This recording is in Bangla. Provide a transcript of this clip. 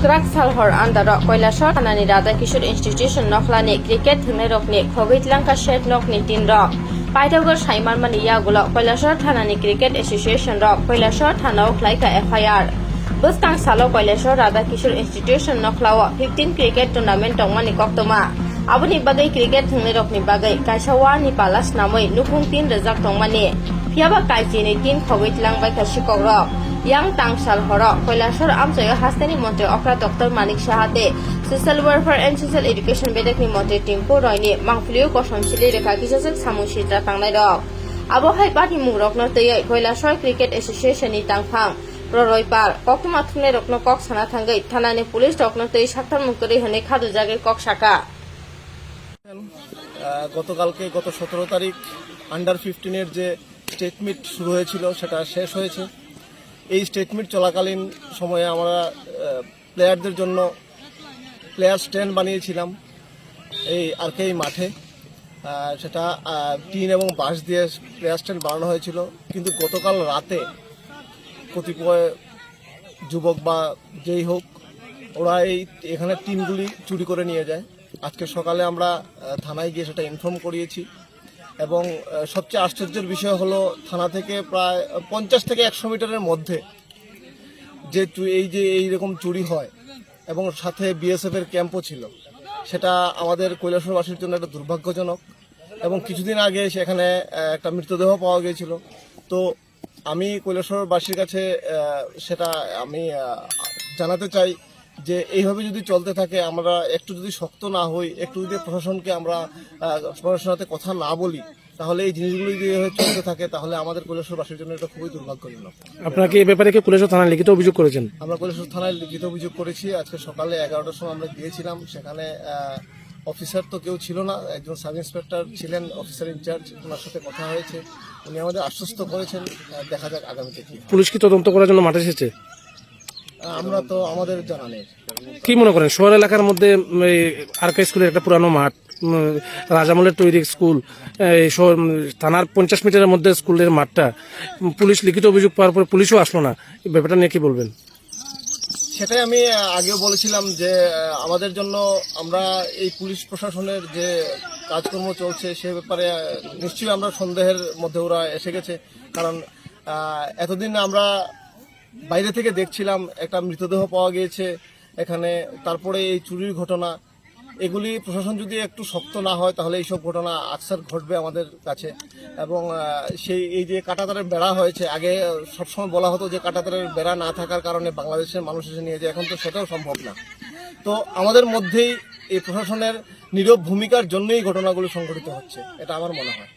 Kailashahar under Kailashahar Hanani Radha Kishore Institution Nokhlani Cricket Thunai Rokni khogwi tulangjakha Nokni tin rok Paitagor Saimar Mania Gula Kailashahar Hanani Cricket Association Rok Kailashahar Thanao Khlaika FIR Bustang Salo Kailashahar Radha Kishore Institution Nokhlawa 15 Cricket Tournament Tongmani Koktoma Aboni Bagai Cricket Thunai Rokni Bagai Kaisawa ni Palas Namoi Nukung tin Rezak Tongmani Piaba Kaijini tin khogwi tulangjakha Shikok Rok Yang Tangsal Horo Kailashahar Amjoyo Hastani Monte Okra Dr. Manik Shahate Social Welfare and Social Education Bedekni Monte Timpo Royni Mangfliu Kosonchili Rekha Kisasek Samushita Tangnai Rok Abohai Pati Mungrok no Tei Kailashahar Cricket Association ni Tangphang Roroi Par Koktoma Thunai Rokno Kok Sana Thangai Thanani Police Rokno Tei Saktar Mukori Hone Khadu Jage Kok Shaka গতকালকে গত 17 তারিখ আন্ডার 15 এর যে স্টেট মিট শুরু হয়েছিল সেটা শেষ হয়েছে এই স্টেটমেন্ট চলাকালীন সময়ে আমরা প্লেয়ারদের জন্য প্লেয়ার স্ট্যান্ড বানিয়েছিলাম এই আরকেই মাঠে সেটা টিন এবং বাঁশ দিয়ে প্লেয়ার স্ট্যান্ড বানানো হয়েছিল কিন্তু গতকাল রাতে কতিপয় যুবক বা যেই হোক ওরা এখানে টিনগুলি চুরি করে নিয়ে যায় আজকে সকালে আমরা থানায় গিয়ে সেটা ইনফর্ম করিয়েছি এবং সবচেয়ে আশ্চর্যের বিষয় হলো থানা থেকে প্রায় 50 থেকে 100 মিটারের মধ্যে যে এইরকম চুরি হয় এবং সাথে বিএসএফ এর ক্যাম্পও ছিল সেটা আমাদের কৈলাসহরবাসীর জন্য একটা দুর্ভাগ্যজনক এবং কিছুদিন আগে সেখানে একটা মৃতদেহ পাওয়া গিয়েছিল তো আমি কৈলাসহরবাসীর কাছে সেটা আমি জানাতে চাই যে এইভাবে যদি চলতে থাকে আমরা একটু যদি শক্ত না হই একটু যদি প্রশাসনকে আমরা প্রশাসনের সাথে কথা না বলি তাহলে এই জিনিসগুলো যদি চলতে থাকে তাহলে আমাদের কৈলাসহরবাসীর জন্য এটা খুবই দুর্ভাগ্যজনক। আপনাকে এই ব্যাপারে কি কৈলাসহর থানায় লিখিত অভিযোগ করেছেন? আমরা কৈলাসহর থানায় লিখিত অভিযোগ করেছি আজকে সকালে 11টার সময় আমরা গিয়েছিলাম সেখানে অফিসার তো কেউ ছিল না একজন সাব ইন্সপেক্টর ছিলেন অফিসার ইনচার্জ ওনার সাথে কথা হয়েছে উনি আমাদের আশ্বস্ত করেছেন দেখা যাক আগামীতে কি পুলিশ কি তদন্ত করার জন্য মাঠে এসেছে? আমরা তো আমাদের জানা নেই। কি মনে করেন শহর এলাকার মধ্যে আরকে স্কুলের একটা পুরানো মাঠ রাজামলের তৈরি স্কুল থানার 50 মিটারের মধ্যে স্কুলের মাঠটা পুলিশ লিখিত অভিযোগ পাওয়ার পরে পুলিশও আসলো না এই ব্যাপারটা নিয়ে কি বলবেন? সেটাই আমি আগেও বলেছিলাম যে আমাদের জন্য আমরা এই পুলিশ প্রশাসনের যে কাজকর্ম চলছে সে ব্যাপারে নিশ্চয়ই আমরা সন্দেহের মধ্যে ওরা এসে গেছে কারণ এতদিন আমরা বাইরে থেকে দেখছিলাম একটা মৃতদেহ পাওয়া গিয়েছে এখানে তারপরে এই চুরির ঘটনা এগুলি প্রশাসন যদি একটু শক্ত না হয় তাহলে এইসব ঘটনা আকসার ঘটবে আমাদের কাছে এবং এই যে কাঁটাতারের বেড়া হয়েছে আগে সবসময় বলা হতো যে কাঁটাতারের বেড়া না থাকার কারণে বাংলাদেশের মানুষ এসে নিয়ে যায় এখন তো সেটাও সম্ভব না তো আমাদের মধ্যেই এই প্রশাসনের নীরব ভূমিকার জন্যই ঘটনাগুলো সংঘটিত হচ্ছে এটা আমার মনে হয়।